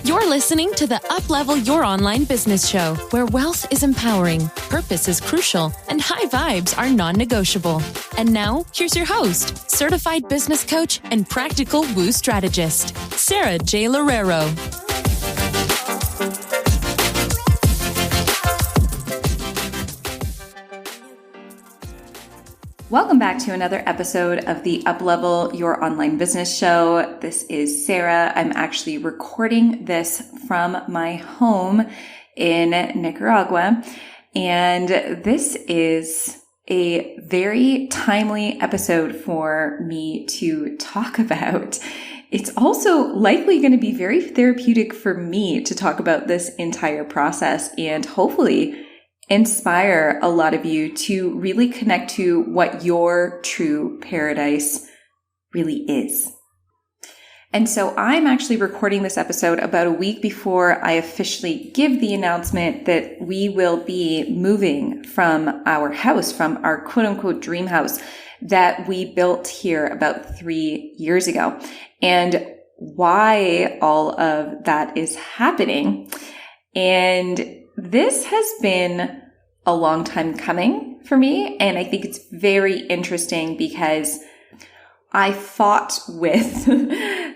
You're listening to the Uplevel Your Online Business Show, where wealth is empowering, purpose is crucial, and high vibes are non-negotiable. And now, here's your host, certified business coach and practical woo strategist, Sarah J. Loureiro. Welcome back to another episode of the Uplevel Your Online Business Show. This is Sarah. I'm actually recording this from my home in Nicaragua, and this is a very timely episode for me to talk about. It's also likely going to be very therapeutic for me to talk about this entire process and hopefully inspire a lot of you to really connect to what your true paradise really is. And so I'm actually recording this episode about a week before I officially give the announcement that we will be moving from our house, from our quote unquote dream house that we built here about 3 years ago, and why all of that is happening. And this has been a long time coming for me, and I think it's very interesting because I fought with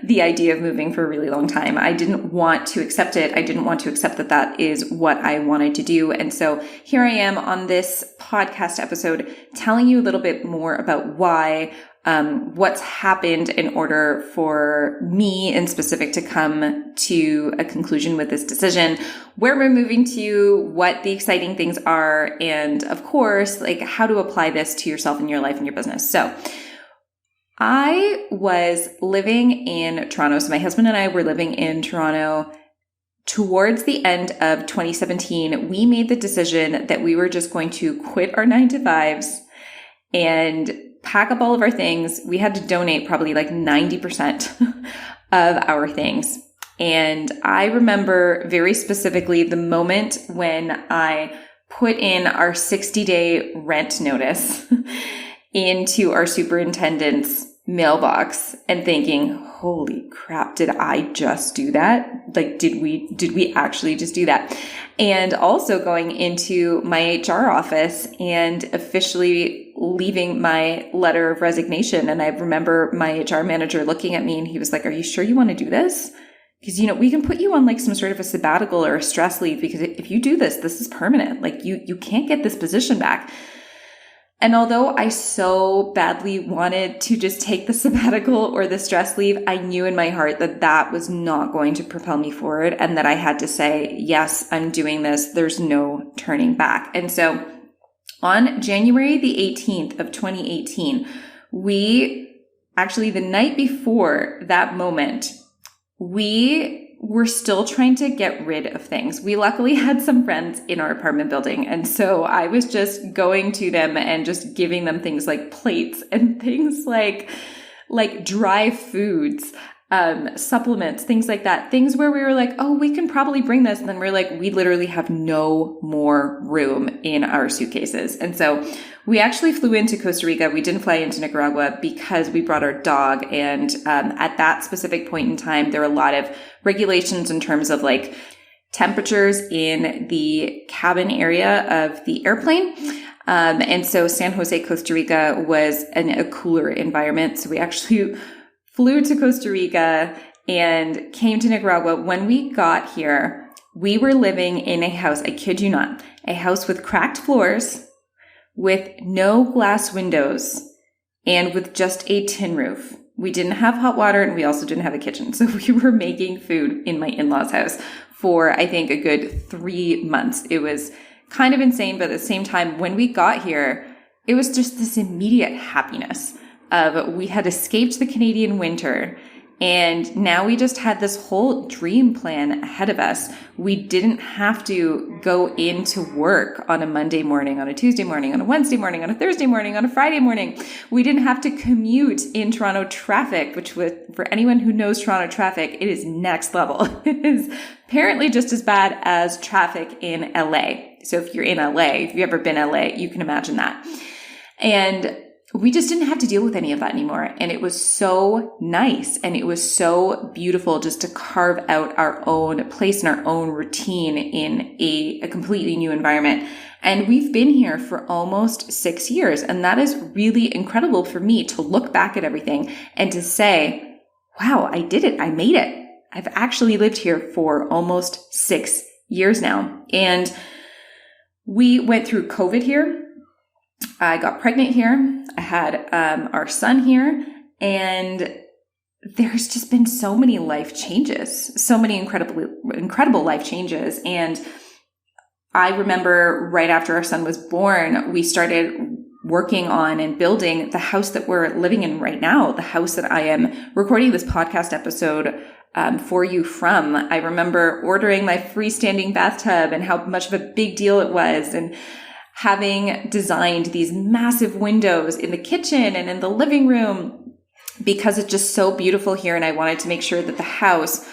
the idea of moving for a really long time. I didn't want to accept it. I didn't want to accept that that is what I wanted to do. And so here I am on this podcast episode telling you a little bit more about why, what's happened in order for me in specific to come to a conclusion with this decision, where we're moving to, what the exciting things are, and of course, like how to apply this to yourself and your life and your business. So I was living in Toronto. So my husband and I were living in Toronto. Towards the end of 2017, we made the decision that we were just going to quit our 9-to-5s and pack up all of our things. We had to donate probably like 90% of our things. And I remember very specifically the moment when I put in our 60-day rent notice into our superintendent's mailbox and thinking, holy crap, did I just do that? Like, did we actually just do that? And also going into my HR office and officially leaving my letter of resignation. And I remember my HR manager looking at me and he was like, are you sure you want to do this? Because, we can put you on like some sort of a sabbatical or a stress leave, because if you do this, this is permanent. Like you can't get this position back. And although I so badly wanted to just take the sabbatical or the stress leave, I knew in my heart that that was not going to propel me forward and that I had to say, yes, I'm doing this. There's no turning back. And so on January the 18th of 2018, the night before that moment, we were still trying to get rid of things. We luckily had some friends in our apartment building. And so I was just going to them and just giving them things like plates and things like dry foods, supplements, things like that. Things where we were like, oh, we can probably bring this. And then we're like, we literally have no more room in our suitcases. And so we actually flew into Costa Rica. We didn't fly into Nicaragua because we brought our dog. And at that specific point in time, there were a lot of regulations in terms of like temperatures in the cabin area of the airplane. And so San Jose, Costa Rica was a cooler environment. So we actually flew to Costa Rica and came to Nicaragua. When we got here, we were living in a house, I kid you not, a house with cracked floors, with no glass windows, and with just a tin roof. We didn't have hot water, and we also didn't have a kitchen. So we were making food in my in-laws' house for, I think, a good 3 months. It was kind of insane, but at the same time, when we got here, it was just this immediate happiness of we had escaped the Canadian winter, and now we just had this whole dream plan ahead of us. We didn't have to go into work on a Monday morning, on a Tuesday morning, on a Wednesday morning, on a Thursday morning, on a Friday morning. We didn't have to commute in Toronto traffic, which for anyone who knows Toronto traffic, it is next level. It is apparently just as bad as traffic in LA. So if you're in LA, if you've ever been LA, you can imagine that. And we just didn't have to deal with any of that anymore. And it was so nice. And it was so beautiful just to carve out our own place and our own routine in a completely new environment. And we've been here for almost 6 years. And that is really incredible for me to look back at everything and to say, wow, I did it. I made it. I've actually lived here for almost 6 years now. And we went through COVID here. I got pregnant here. I had our son here. And there's just been so many life changes, so many incredible life changes. And I remember right after our son was born, we started working on and building the house that we're living in right now, the house that I am recording this podcast episode for you from. I remember ordering my freestanding bathtub and how much of a big deal it was, and having designed these massive windows in the kitchen and in the living room because it's just so beautiful here. And I wanted to make sure that the house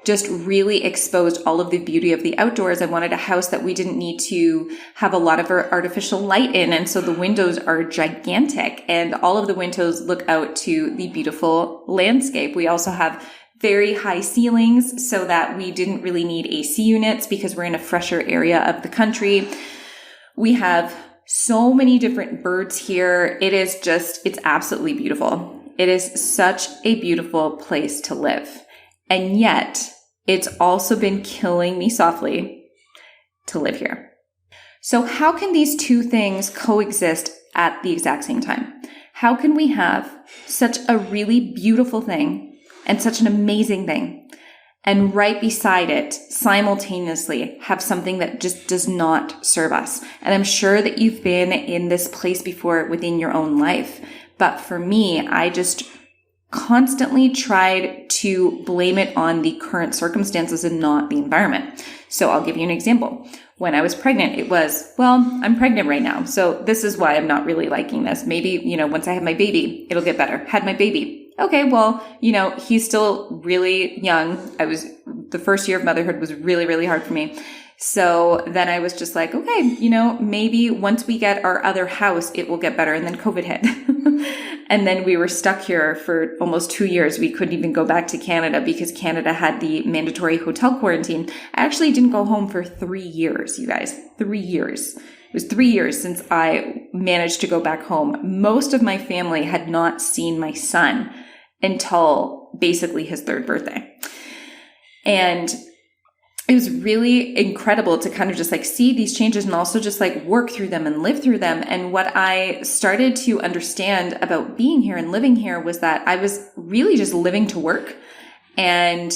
just really exposed all of the beauty of the outdoors. I wanted a house that we didn't need to have a lot of artificial light in. And so the windows are gigantic, and all of the windows look out to the beautiful landscape. We also have very high ceilings so that we didn't really need AC units because we're in a fresher area of the country. We have so many different birds here. It's absolutely beautiful. It is such a beautiful place to live. And yet it's also been killing me softly to live here. So how can these two things coexist at the exact same time? How can we have such a really beautiful thing and such an amazing thing, and right beside it, simultaneously, have something that just does not serve us? And I'm sure that you've been in this place before within your own life. But for me, I just constantly tried to blame it on the current circumstances and not the environment. So I'll give you an example. When I was pregnant, it was, well, I'm pregnant right now, so this is why I'm not really liking this. Maybe, once I have my baby, it'll get better. Had my baby. Okay, well, he's still really young. The first year of motherhood was really, really hard for me. So then I was just like, okay, maybe once we get our other house, it will get better. And then COVID hit. And then we were stuck here for almost 2 years. We couldn't even go back to Canada because Canada had the mandatory hotel quarantine. I actually didn't go home for 3 years, you guys. 3 years. It was 3 years since I managed to go back home. Most of my family had not seen my son until basically his 3rd birthday. And it was really incredible to kind of just see these changes and also just work through them and live through them. And what I started to understand about being here and living here was that I was really just living to work. And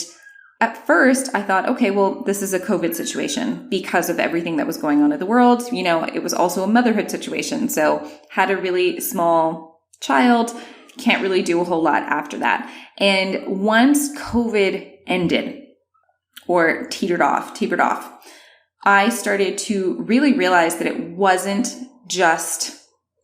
at first I thought, okay, well, this is a COVID situation because of everything that was going on in the world. It was also a motherhood situation. So had a really small child, can't really do a whole lot after that. And once COVID ended, or tapered off, I started to really realize that it wasn't just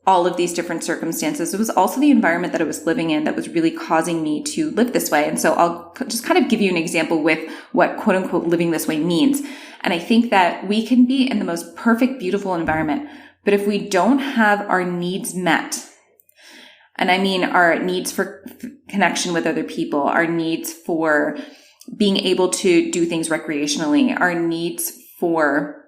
all of these different circumstances. It was also the environment that I was living in that was really causing me to live this way. And so I'll just kind of give you an example with what quote unquote living this way means. And I think that we can be in the most perfect, beautiful environment, but if we don't have our needs met, and I mean our needs for connection with other people, our needs for being able to do things recreationally, our needs for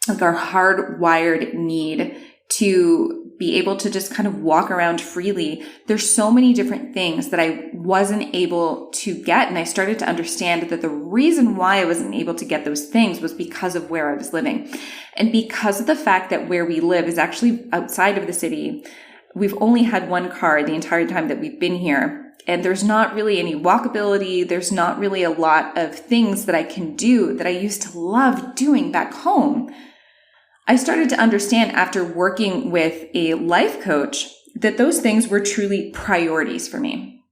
our hardwired need to be able to just kind of walk around freely. There's so many different things that I wasn't able to get. And I started to understand that the reason why I wasn't able to get those things was because of where I was living. And because of the fact that where we live is actually outside of the city, we've only had one car the entire time that we've been here. And there's not really any walkability. There's not really a lot of things that I can do that I used to love doing back home. I started to understand after working with a life coach that those things were truly priorities for me.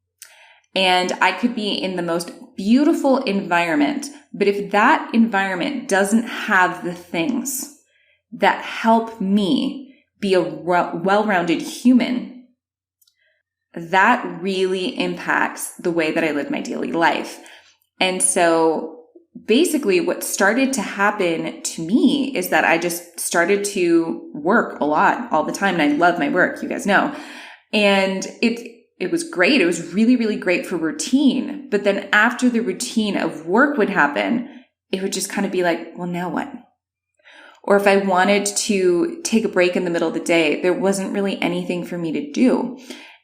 And I could be in the most beautiful environment, but if that environment doesn't have the things that help me be a well-rounded human, that really impacts the way that I live my daily life. And so basically what started to happen to me is that I just started to work a lot all the time. And I love my work, you guys know. And it was great. It was really, really great for routine. But then after the routine of work would happen, it would just kind of be like, well, now what? Or if I wanted to take a break in the middle of the day, there wasn't really anything for me to do.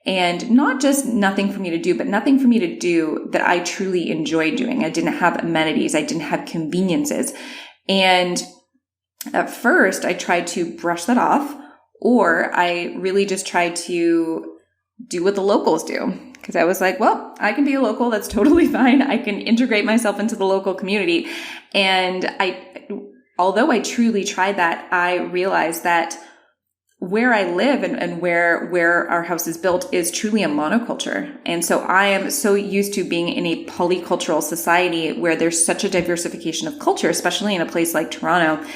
And not just nothing for me to do, but nothing for me to do that I truly enjoyed doing. I didn't have amenities. I didn't have conveniences. And at first, I tried to brush that off, or I really just tried to do what the locals do. Because I was like, well, I can be a local. That's totally fine. I can integrate myself into the local community. And although I truly tried that, I realized that where I live and where our house is built is truly a monoculture. And so I am so used to being in a polycultural society where there's such a diversification of culture, especially in a place like Toronto.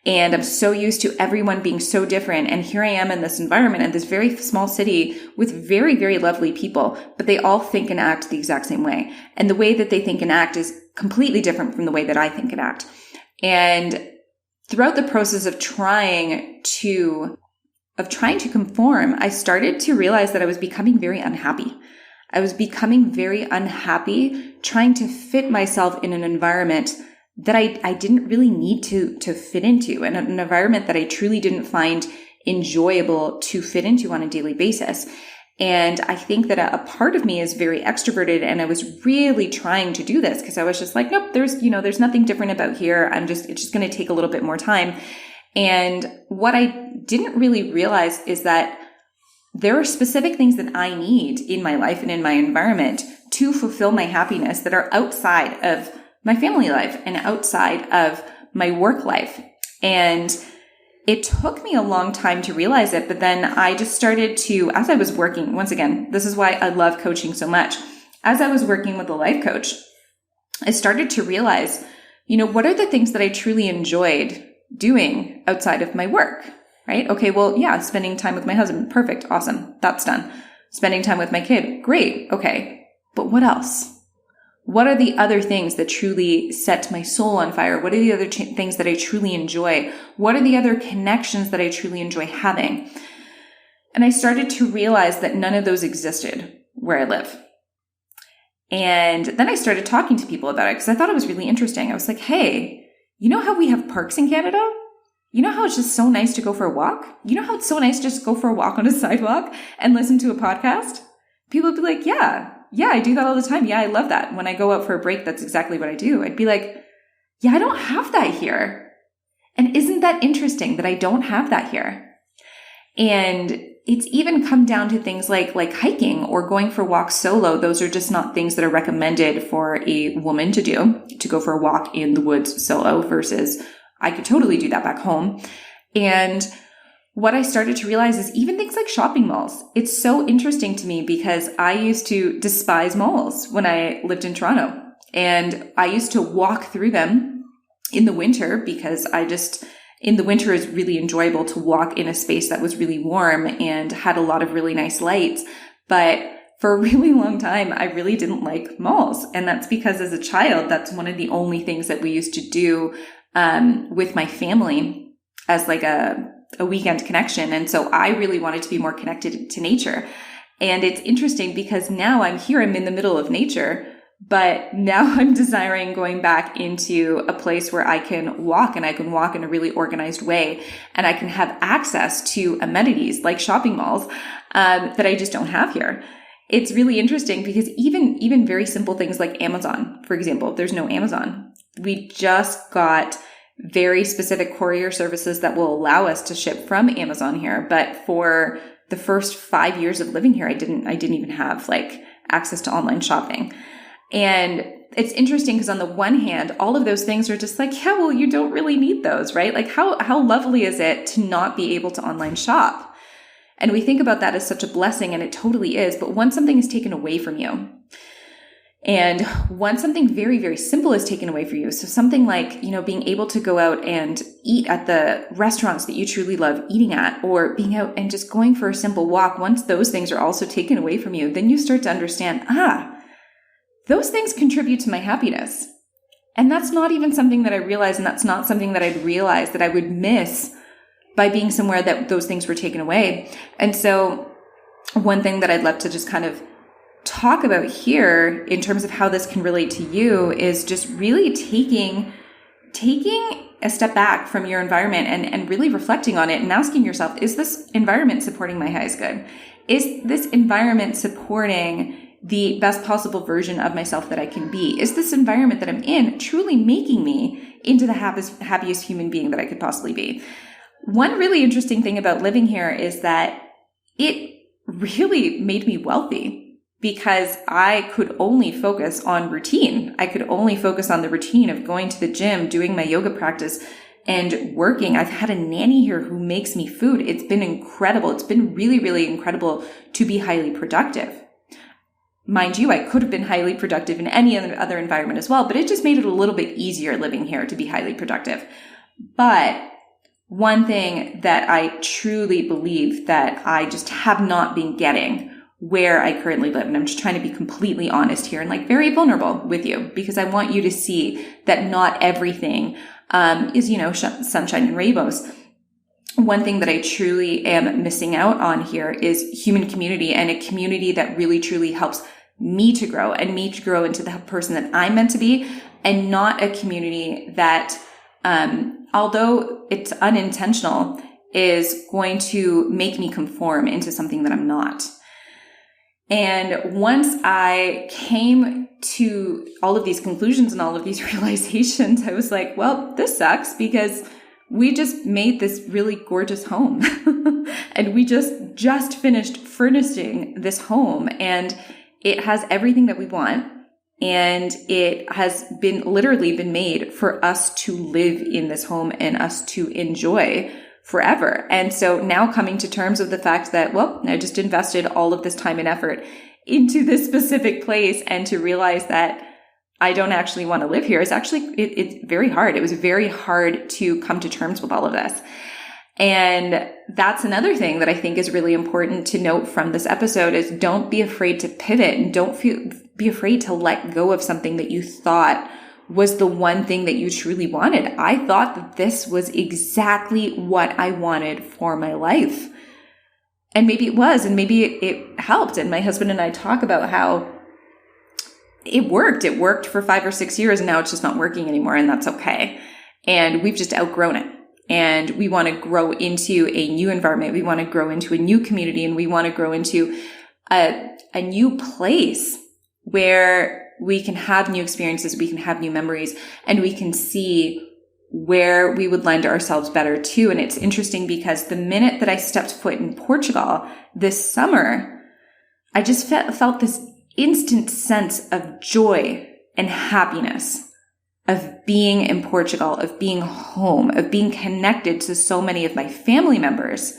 And I'm so used to everyone being so different. And here I am in this environment, in this very small city with very, very lovely people, but they all think and act the exact same way. And the way that they think and act is completely different from the way that I think and act. And throughout the process of trying to conform, I started to realize that I was becoming very unhappy. I was becoming very unhappy trying to fit myself in an environment that I didn't really need to fit into, and an environment that I truly didn't find enjoyable to fit into on a daily basis. And I think that a part of me is very extroverted, and I was really trying to do this because I was just like, nope, there's nothing different about here. It's just going to take a little bit more time. And what I didn't really realize is that there are specific things that I need in my life and in my environment to fulfill my happiness that are outside of my family life and outside of my work life. And it took me a long time to realize it, but then I just started to, as I was working, once again, this is why I love coaching so much. As I was working with a life coach, I started to realize, what are the things that I truly enjoyed doing outside of my work, right? Okay, well, yeah, spending time with my husband. Perfect. Awesome. That's done. Spending time with my kid. Great. Okay. But what else? What are the other things that truly set my soul on fire? What are the other things that I truly enjoy? What are the other connections that I truly enjoy having? And I started to realize that none of those existed where I live. And then I started talking to people about it because I thought it was really interesting. I was like, hey, you know how we have parks in Canada? You know how it's just so nice to go for a walk? You know how it's so nice to just go for a walk on a sidewalk and listen to a podcast? People would be like, yeah, I do that all the time. Yeah, I love that. When I go out for a break, that's exactly what I do. I'd be like, yeah, I don't have that here. And isn't that interesting that I don't have that here? And it's even come down to things like hiking or going for walks solo. Those are just not things that are recommended for a woman to do, to go for a walk in the woods solo, versus I could totally do that back home. And what I started to realize is even things like shopping malls. It's so interesting to me because I used to despise malls when I lived in Toronto. And I used to walk through them in the winter because in the winter is really enjoyable to walk in a space that was really warm and had a lot of really nice lights. But for a really long time, I really didn't like malls. And that's because as a child, that's one of the only things that we used to do with my family as like a weekend connection. And so I really wanted to be more connected to nature. And it's interesting because now I'm in the middle of nature, but now I'm desiring going back into a place where I can walk, and I can walk in a really organized way, and I can have access to amenities like shopping malls that I just don't have here. It's really interesting because even very simple things like Amazon, for example, there's no Amazon. We just got very specific courier services that will allow us to ship from Amazon here. But for the first 5 years of living here, I didn't even have access to online shopping. And it's interesting because on the one hand, all of those things are just yeah, well, you don't really need those, right? How lovely is it to not be able to online shop? And we think about that as such a blessing, and it totally is. But once something is taken away from you, and once something very, very simple is taken away from you, so something like, being able to go out and eat at the restaurants that you truly love eating at, or being out and just going for a simple walk, once those things are also taken away from you, then you start to understand, those things contribute to my happiness. And that's not even something that I realized, and that's not something that I'd realized that I would miss by being somewhere that those things were taken away. And so one thing that I'd love to just kind of talk about here in terms of how this can relate to you is just really taking a step back from your environment and really reflecting on it and asking yourself, is this environment supporting my highest good? Is this environment supporting the best possible version of myself that I can be? Is this environment that I'm in truly making me into the happiest human being that I could possibly be? One really interesting thing about living here is that it really made me wealthy, because I could only focus on routine. I could only focus on the routine of going to the gym, doing my yoga practice, and working. I've had a nanny here who makes me food. It's been incredible. It's been really, really incredible to be highly productive. Mind you, I could have been highly productive in any other environment as well, but it just made it a little bit easier living here to be highly productive. But one thing that I truly believe that I just have not been getting where I currently live, and I'm just trying to be completely honest here and like very vulnerable with you, because I want you to see that not everything is, sunshine and rainbows. One thing that I truly am missing out on here is human community, and a community that really truly helps me to grow and me to grow into the person that I'm meant to be, and not a community that, although it's unintentional, is going to make me conform into something that I'm not. And once I came to all of these conclusions and all of these realizations, I was like, well, this sucks, because we just made this really gorgeous home and we just finished furnishing this home, and it has everything that we want. And it has literally been made for us to live in this home and us to enjoy forever. And so now coming to terms with the fact that, well, I just invested all of this time and effort into this specific place, and to realize that I don't actually want to live here is actually, it's very hard. It was very hard to come to terms with all of this. And that's another thing that I think is really important to note from this episode is don't be afraid to pivot, and don't be afraid to let go of something that you thought was the one thing that you truly wanted. I thought that this was exactly what I wanted for my life. And maybe it was, and maybe it helped. And my husband and I talk about how it worked. It worked for 5 or 6 years, and now it's just not working anymore, and that's okay. And we've just outgrown it. And we want to grow into a new environment. We want to grow into a new community, and we want to grow into a new place where we can have new experiences, we can have new memories, and we can see where we would lend ourselves better to. And it's interesting because the minute that I stepped foot in Portugal this summer, I just felt this instant sense of joy and happiness of being in Portugal, of being home, of being connected to so many of my family members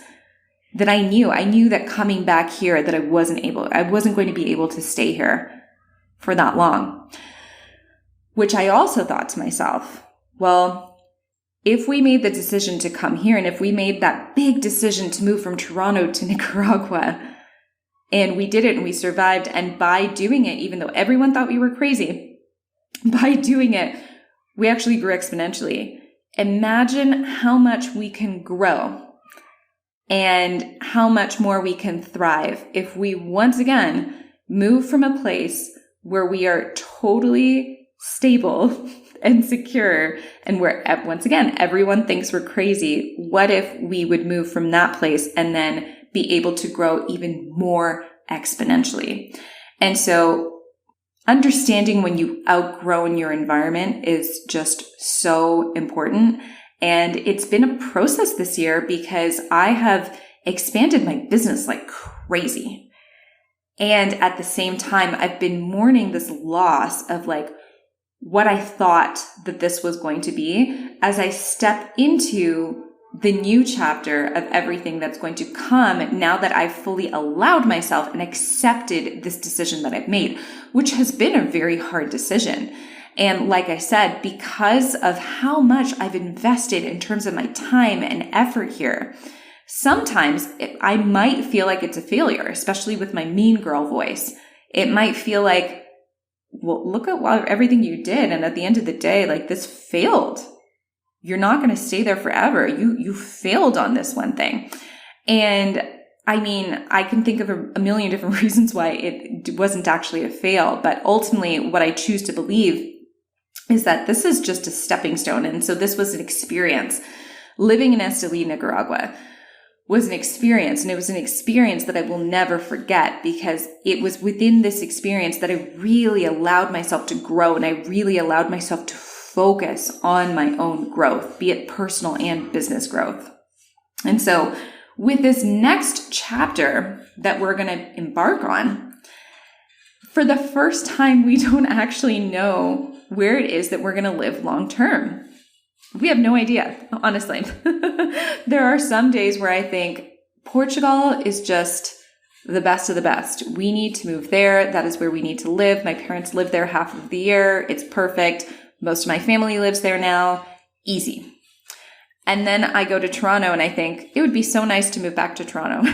that I knew that coming back here that I wasn't going to be able to stay here for that long. Which I also thought to myself, well, if we made the decision to come here, and if we made that big decision to move from Toronto to Nicaragua, and we did it and we survived, and by doing it, even though everyone thought we were crazy, by doing it, we actually grew exponentially. Imagine how much we can grow and how much more we can thrive if we once again move from a place where we are totally stable and secure, and where, once again, everyone thinks we're crazy. What if we would move from that place and then be able to grow even more exponentially? And so understanding when you outgrown your environment is just so important. And it's been a process this year because I have expanded my business like crazy. And at the same time, I've been mourning this loss of like what I thought that this was going to be as I step into the new chapter of everything that's going to come now that I've fully allowed myself and accepted this decision that I've made, which has been a very hard decision. And like I said, because of how much I've invested in terms of my time and effort here, sometimes I might feel like it's a failure, especially with my mean girl voice. It might feel like, well, look at everything you did. And at the end of the day, like this failed. You're not going to stay there forever. You failed on this one thing. And I mean, I can think of a million different reasons why it wasn't actually a fail, but ultimately what I choose to believe is that this is just a stepping stone. And so this was an experience. Living in Esteli, Nicaragua was an experience, and it was an experience that I will never forget, because it was within this experience that I really allowed myself to grow, and I really allowed myself to focus on my own growth, be it personal and business growth. And so with this next chapter that we're going to embark on, for the first time, we don't actually know where it is that we're going to live long term. We have no idea, honestly. There are some days where I think Portugal is just the best of the best. We need to move there. That is where we need to live. My parents live there half of the year. It's perfect. Most of my family lives there now. Easy. And then I go to Toronto and I think it would be so nice to move back to Toronto.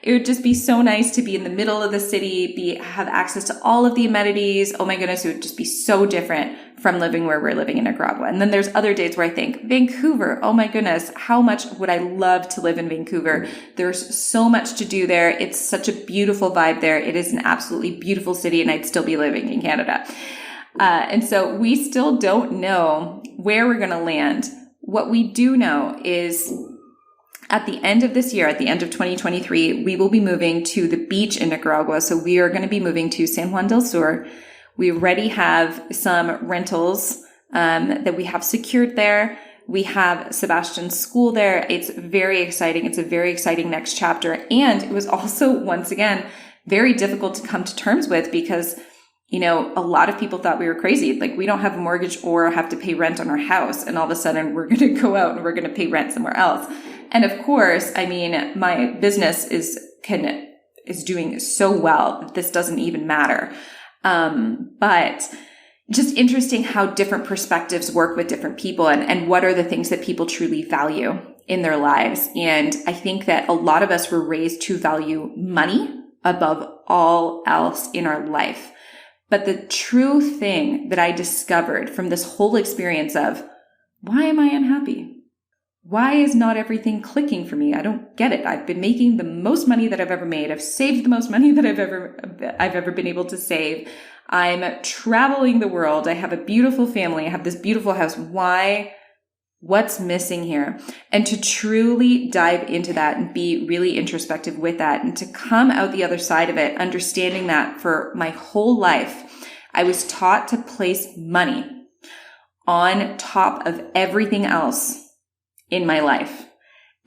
It would just be so nice to be in the middle of the city, have access to all of the amenities. Oh my goodness, it would just be so different from living where we're living in Nicaragua. And then there's other days where I think, Vancouver, oh my goodness, how much would I love to live in Vancouver? There's so much to do there. It's such a beautiful vibe there. It is an absolutely beautiful city, and I'd still be living in Canada. And so we still don't know where we're going to land. What we do know is at the end of this year, at the end of 2023, we will be moving to the beach in Nicaragua. So we are going to be moving to San Juan del Sur. We already have some rentals that we have secured there. We have Sebastian's school there. It's very exciting. It's a very exciting next chapter. And it was also, once again, very difficult to come to terms with, because a lot of people thought we were crazy. Like, we don't have a mortgage or have to pay rent on our house, and all of a sudden we're going to go out and we're going to pay rent somewhere else. And of course, I mean, my business is doing so well that this doesn't even matter. But just interesting how different perspectives work with different people, and what are the things that people truly value in their lives. And I think that a lot of us were raised to value money above all else in our life. But the true thing that I discovered from this whole experience of, why am I unhappy? Why is not everything clicking for me? I don't get it. I've been making the most money that I've ever made. I've saved the most money that I've ever been able to save. I'm traveling the world. I have a beautiful family. I have this beautiful house. Why? What's missing here? And to truly dive into that and be really introspective with that, and to come out the other side of it, understanding that for my whole life, I was taught to place money on top of everything else in my life.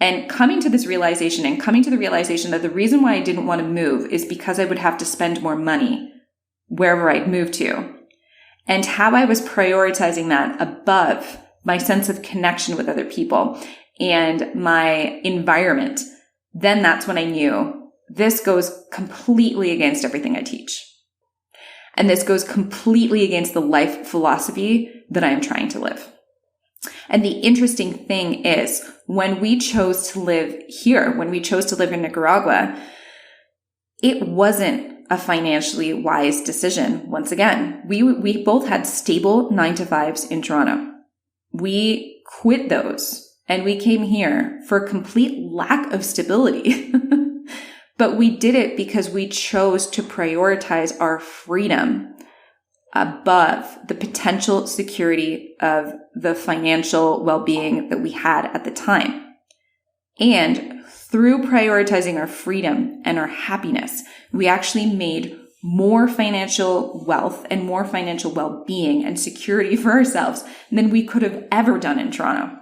And coming to this realization, and coming to the realization that the reason why I didn't want to move is because I would have to spend more money wherever I'd move to, and how I was prioritizing that above my sense of connection with other people and my environment, then that's when I knew this goes completely against everything I teach. And this goes completely against the life philosophy that I am trying to live. And the interesting thing is, when we chose to live here, when we chose to live in Nicaragua, it wasn't a financially wise decision. Once again, we both had stable 9-to-5s in Toronto. We quit those and we came here for complete lack of stability. But we did it because we chose to prioritize our freedom above the potential security of the financial well-being that we had at the time. And through prioritizing our freedom and our happiness, we actually made more financial wealth and more financial well-being and security for ourselves than we could have ever done in Toronto.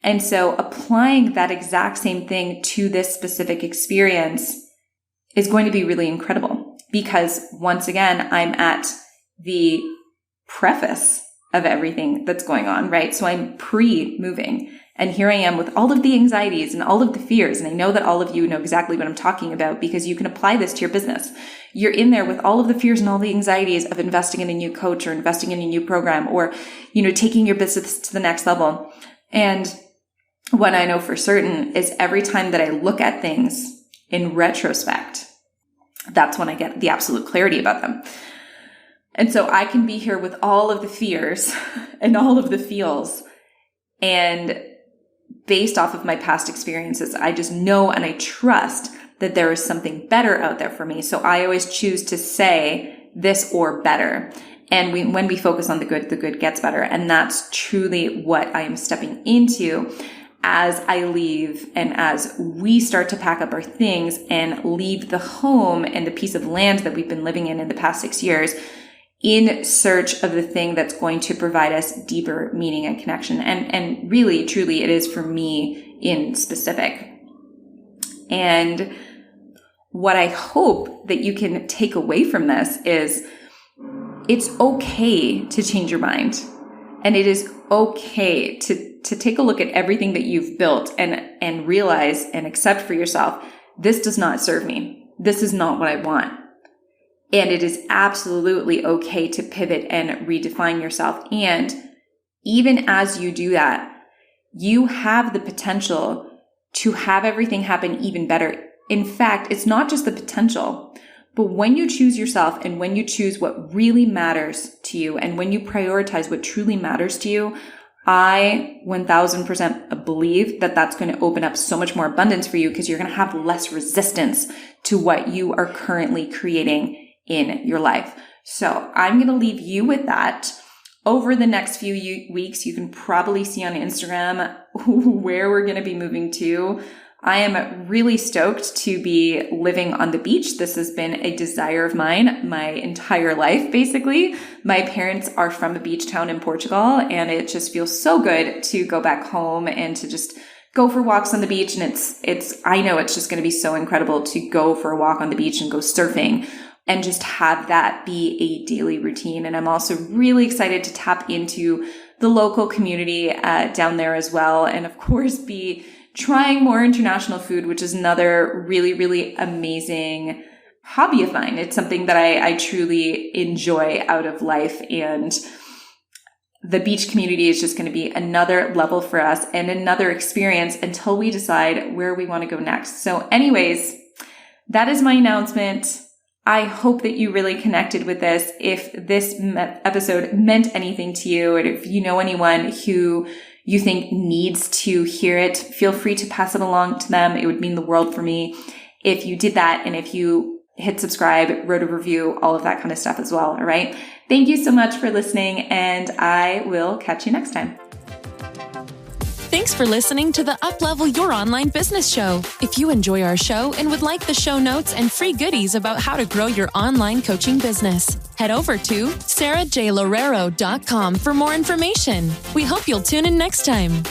And so applying that exact same thing to this specific experience is going to be really incredible, because once again, I'm at the preface of everything that's going on, right? So I'm pre-moving, and here I am with all of the anxieties and all of the fears. And I know that all of you know exactly what I'm talking about, because you can apply this to your business. You're in there with all of the fears and all the anxieties of investing in a new coach or investing in a new program, or, taking your business to the next level. And what I know for certain is every time that I look at things in retrospect, that's when I get the absolute clarity about them. And so I can be here with all of the fears and all of the feels and based off of my past experiences. I just know and I trust that there is something better out there for me. So I always choose to say this or better. And when we focus on the good gets better. And that's truly what I am stepping into as I leave and as we start to pack up our things and leave the home and the piece of land that we've been living in the past 6 years in search of the thing that's going to provide us deeper meaning and connection. And really, truly, it is for me in specific. And what I hope that you can take away from this is it's okay to change your mind. And it is okay to take a look at everything that you've built and realize and accept for yourself, this does not serve me. This is not what I want. And it is absolutely okay to pivot and redefine yourself. And even as you do that, you have the potential to have everything happen even better. In fact, it's not just the potential, but when you choose yourself and when you choose what really matters to you and when you prioritize what truly matters to you, I 1000% believe that that's going to open up so much more abundance for you because you're going to have less resistance to what you are currently creating in your life. So I'm going to leave you with that. Over the next few weeks, you can probably see on Instagram where we're going to be moving to. I am really stoked to be living on the beach. This has been a desire of mine my entire life, basically. My parents are from a beach town in Portugal, and it just feels so good to go back home and to just go for walks on the beach. And I know it's just going to be so incredible to go for a walk on the beach and go surfing and just have that be a daily routine. And I'm also really excited to tap into the local community down there as well. And of course, be trying more international food, which is another really, really amazing hobby of mine. It's something that I truly enjoy out of life. And the beach community is just going to be another level for us and another experience until we decide where we want to go next. So anyways, that is my announcement. I hope that you really connected with this. If this episode meant anything to you, and if you know anyone who you think needs to hear it, feel free to pass it along to them. It would mean the world for me if you did that. And if you hit subscribe, wrote a review, all of that kind of stuff as well. All right. Thank you so much for listening, and I will catch you next time. Thanks for listening to the Uplevel Your Online Business Show. If you enjoy our show and would like the show notes and free goodies about how to grow your online coaching business, head over to sarahjlorero.com for more information. We hope you'll tune in next time.